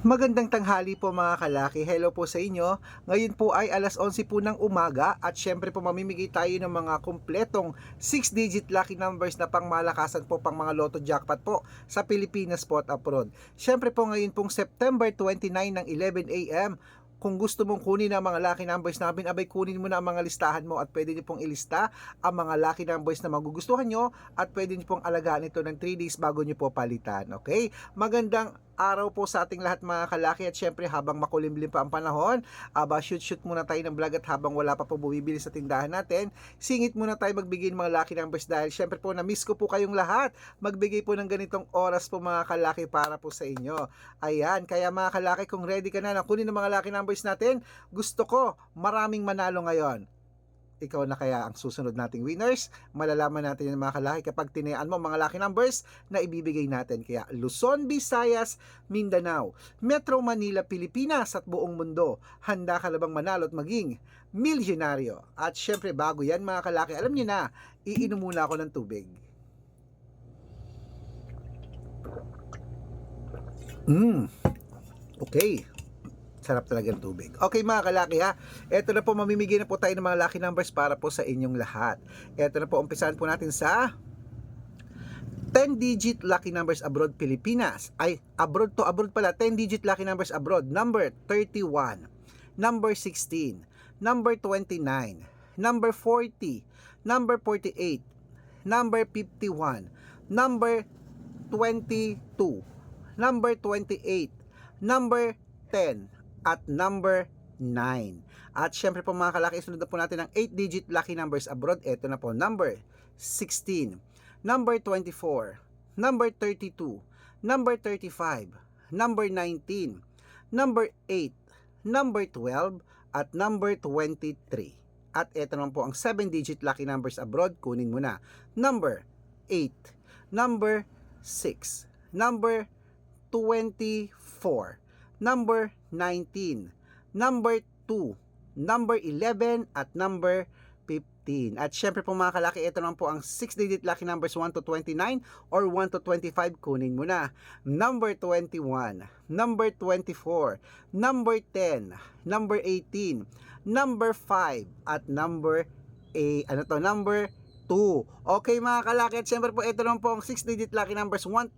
Magandang tanghali po mga kalaki. Hello po sa inyo. Ngayon po ay alas 11 po ng umaga at syempre po mamimigay tayo ng mga kumpletong 6-digit lucky numbers na pangmalakasan po pang mga lotto jackpot po sa Pilipinas po at abroad. Syempre po ngayon pong September 29 ng 11 a.m. Kung gusto mong kunin ang mga lucky numbers namin, abay kunin mo na ang mga listahan mo at pwede niyo pong ilista ang mga lucky numbers na magugustuhan nyo at pwede niyo pong alagaan ito ng 3 days bago niyo po palitan. Okay? Magandang araw po sa ating lahat mga kalaki at syempre habang makulimlim pa ang panahon, shoot muna tayo ng vlog at habang wala pa po bumibili sa tindahan natin, singit muna tayo magbigay ng mga lucky numbers dahil syempre po na-miss ko po kayong lahat. Magbigay po ng ganitong oras po mga kalaki para po sa inyo. Ayan, kaya mga kalaki kung ready ka na kunin ng mga lucky numbers natin, gusto ko maraming manalo ngayon. Ikaw na kaya ang susunod nating winners. Malalaman natin yung mga kalaki kapag tinayaan mo mga lucky numbers na ibibigay natin. Kaya Luzon, Visayas, Mindanao, Metro Manila, Pilipinas at buong mundo. Handa ka na bang manalo at maging milyonaryo? At syempre bago yan mga kalaki, alam niyo na, iinom muna ako ng tubig. Okay. Sarap talaga ng tubig. Okay mga kalaki ha, eto na po, mamimigay na po tayo ng mga lucky numbers para po sa inyong lahat. Eto na po, umpisahan po natin sa 10-digit lucky numbers abroad Pilipinas. Ay, abroad pala. 10-digit lucky numbers abroad. Number 31, number 16, number 29, number 40, number 48, number 51, number 22, number 28, number 10, at number 9. At syempre po mga kalaki, isunod na po natin ang 8-digit lucky numbers abroad. Ito na po, number 16, number 24, number 32, number 35, number 19, number 8, number 12, at number 23. At ito naman po ang 7-digit lucky numbers abroad. Kunin mo na. Number 8, number 6, number 24, number 19, number 2, number 11, at number 15. At syempre po mga kalaki, ito naman po ang 6-digit lucky numbers 1 to 29 or 1 to 25. Kunin mo na. Number 21, number 24, number 10, number 18, number 5, at number number 2. Okay mga kalaki, at syempre po ito naman po ang 6-digit lucky numbers 1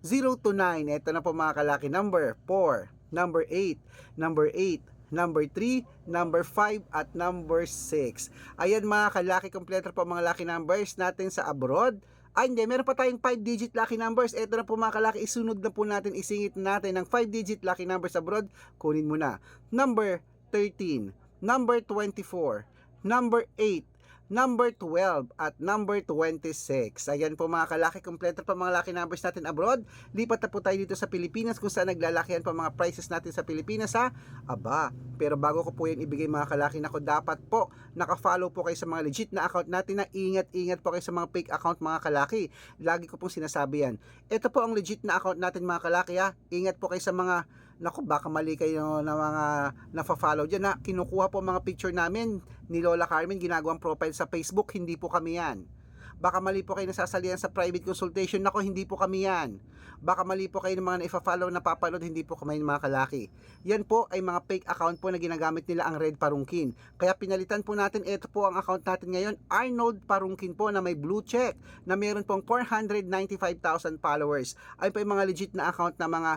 0 to 9. Ito na po mga kalaki, number 4, number 8, number 8, number 3, number 5, at number 6. Ayan mga kalaki, kompleto po mga lucky numbers natin sa abroad. Ay hindi, meron pa tayong 5-digit lucky numbers. Ito na po mga kalaki, isunod na po natin, isingit natin ng 5-digit lucky numbers abroad. Kunin mo na. Number 13, number 24, number 8, number 12, at number 26. Ayan po mga kalaki, kompleto pa mga lucky numbers natin abroad. Lipat na po tayo dito sa Pilipinas kung saan naglalakihan pa mga prices natin sa Pilipinas ha. Aba, pero bago ko po yan ibigay mga kalaki, nako dapat po naka-follow po kayo sa mga legit na account natin, na ingat po kayo sa mga fake account mga kalaki. Lagi ko pong sinasabi yan. Ito po ang legit na account natin mga kalaki ha. Ingat po kayo sa mga baka mali kayo na mga nafa-follow dyan na kinukuha po mga picture namin ni Lola Carmen, ginagawang profile sa Facebook. Hindi po kami yan. Baka mali po kayo nasasalihan sa private consultation. Nako, hindi po kami yan. Baka mali po kayo ng mga na-follow na papanood. Hindi po kami mga kalaki. Yan po ay mga fake account po na ginagamit nila ang Red Parungkin. Kaya pinalitan po natin. Ito po ang account natin ngayon, Arnold Parungkin po, na may blue check, na meron pong 495,000 followers. Ay po yung mga legit na account na mga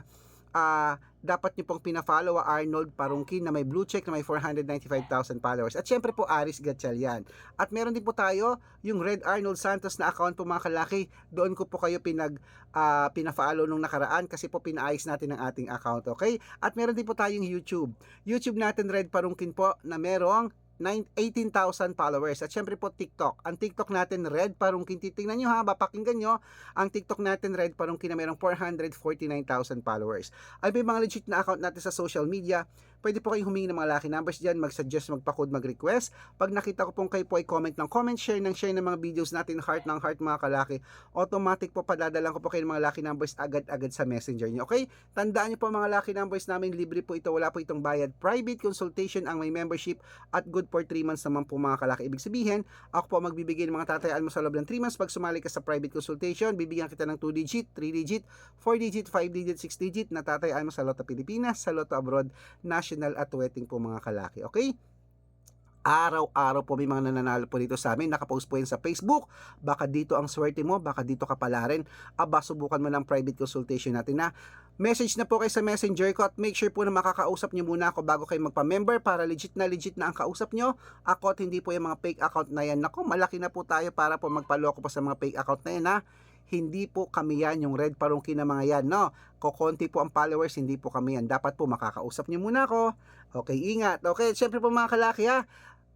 dapat nyo pong pina-follow, Arnold Parungkin, na may blue check, na may 495,000 followers. At syempre po Aris Gatchalian. At meron din po tayo yung Red Arnold Santos na account po mga kalaki. Doon ko po kayo pina-follow nung nakaraan kasi po pinaayos natin ang ating account. Okay? At meron din po tayong YouTube. YouTube natin Red Parungkin po, na merong 18,000 followers. At syempre po TikTok. Ang TikTok natin Red Parungkin. Titingnan nyo ha, papakinggan nyo. Ang TikTok natin Red Parungkin na merong 449,000 followers. Ay may mga legit na account natin sa social media. Pwede po kayong humingi ng mga lucky numbers dyan, mag-suggest, magpa-code, mag-request. Pag nakita ko pong kayo po ay comment ng comment, share ng mga videos natin, heart ng heart mga kalaki, automatic po padadalan ko po kayo ng mga lucky numbers agad-agad sa messenger nyo. Okay? Tandaan nyo po mga lucky numbers namin, libre po ito, wala po itong bayad. Private consultation ang may membership at good for 3 months naman po mga kalaki. Ibig sabihin, ako po magbibigay ng mga tatayaan mo sa loob ng 3 months. Pag sumali ka sa private consultation, bibigyan kita ng 2 digit, 3 digit, 4 digit, 5 digit, 6 digit na tatayaan mo sa Lotto Pilipinas, sa Lotto Abroad, national at wedding po mga kalaki. Okay? Araw-araw po may mga nananalo po dito sa amin. Nakapost po yan sa Facebook. Baka dito ang swerte mo, baka dito ka pala rin. Aba, subukan mo ng private consultation natin na. Message na po kayo sa messenger ko at make sure po na makakausap nyo muna ako bago kayo magpa-member para legit na ang kausap nyo. Ako at hindi po yung mga fake account na yan. Naku, malaki na po tayo para po magpaloko pa sa mga fake account na yan ha. Hindi po kami yan, yung red parungki na mga yan, no? Kokonti po ang followers, hindi po kami yan. Dapat po makakausap nyo muna ako. Okay, ingat. Okay, syempre po mga kalaki ha.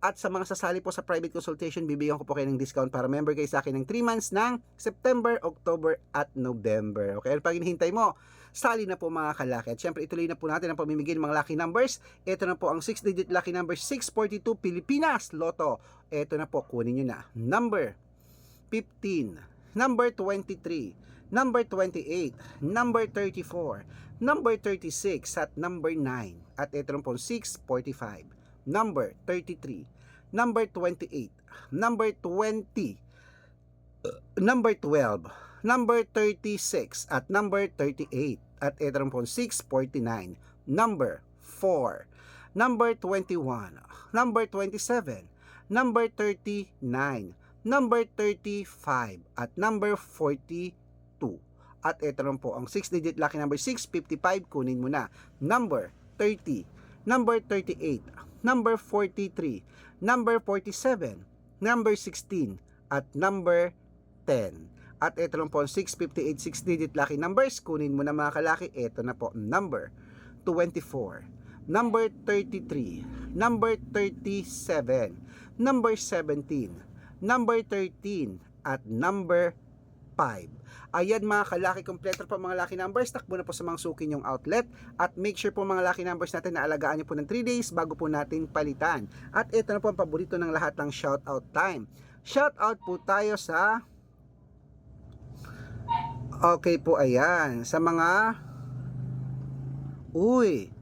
At sa mga sasali po sa private consultation, bibigyan ko po kayo ng discount para member kayo sa akin ng 3 months ng September, October at November. Okay, ano pag hinihintay mo? Sali na po mga kalaki. At syempre ituloy na po natin ang pamimigay ng mga lucky numbers. Ito na po ang 6-digit lucky number 642 Pilipinas Lotto. Ito na po, kunin nyo na. Number 15, number 23, number 28, number 34, number 36 at number 9. At ito na po 645. Number 33, number 28, number 20, number 12, number 36, at number 38. At ito rin po 649, number 4, number 21, number 27, number 39, number 35, at number 42. At ito rin po ang 6-digit lucky number 655, kunin mo na. Number 30, number 38, number 43, number 47, number 16, at number 10. At ito lang po ang 658 6-digit lucky numbers. Kunin mo na mga kalaki. Ito na po, number 24, number 33, number 37, number 17, number 13, at number 5. Ayan mga kalaki, kompleto po mga lucky numbers. Takbo na po sa mga suki nyong outlet. At make sure po mga lucky numbers natin na alagaan nyo po ng 3 days bago po natin palitan. At ito na po ang paborito ng lahat ng shoutout time. Shoutout po tayo sa... Okay po, ayan. Sa mga... Uy!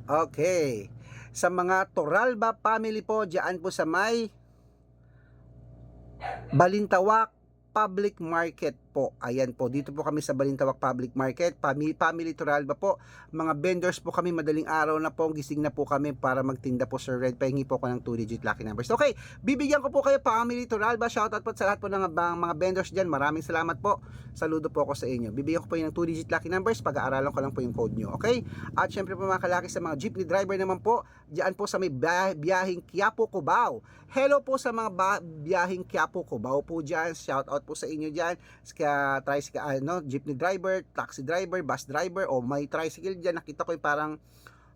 Okay. Sa mga Toralba family po, dyan po sa may... Balintawak Public Market po. Ayan po, dito po kami sa Balintawak Public Market, Family Toralba po. Mga vendors po kami, madaling araw na po, gising na po kami para magtinda po Sir Red. Pahingi po ako ng 2-digit lucky numbers. Okay, bibigyan ko po kayo Family Toralba. Shoutout po sa lahat po ng mga vendors dyan. Maraming salamat po. Saludo po ako sa inyo. Bibigyan ko po yung 2-digit lucky numbers. Pag-aaralan ko lang po yung code nyo. Okay? At syempre po mga kalaki sa mga jeepney driver naman po, dyan po sa may biyaheng Quiapo, Cubao. Hello po sa mga biyaheng Quiapo, Cubao po dyan. Shoutout po sa inyo dyan. Jeepney driver, taxi driver, bus driver, o may tricycle dyan. Nakita ko yung parang,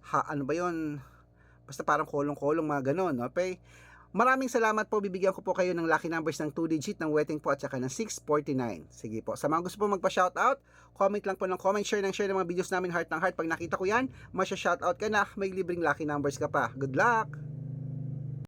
ano ba yun? Basta parang kolong-kolong mga ganon. Okay? Maraming salamat po. Bibigyan ko po kayo ng lucky numbers ng 2-digit ng wedding po at saka ng 649. Sige po. Sa mga gusto po magpa-shoutout, comment lang po ng comment, share ng mga videos namin, heart ng heart. Pag nakita ko yan, masya-shoutout ka na, may libreng lucky numbers ka pa. Good luck!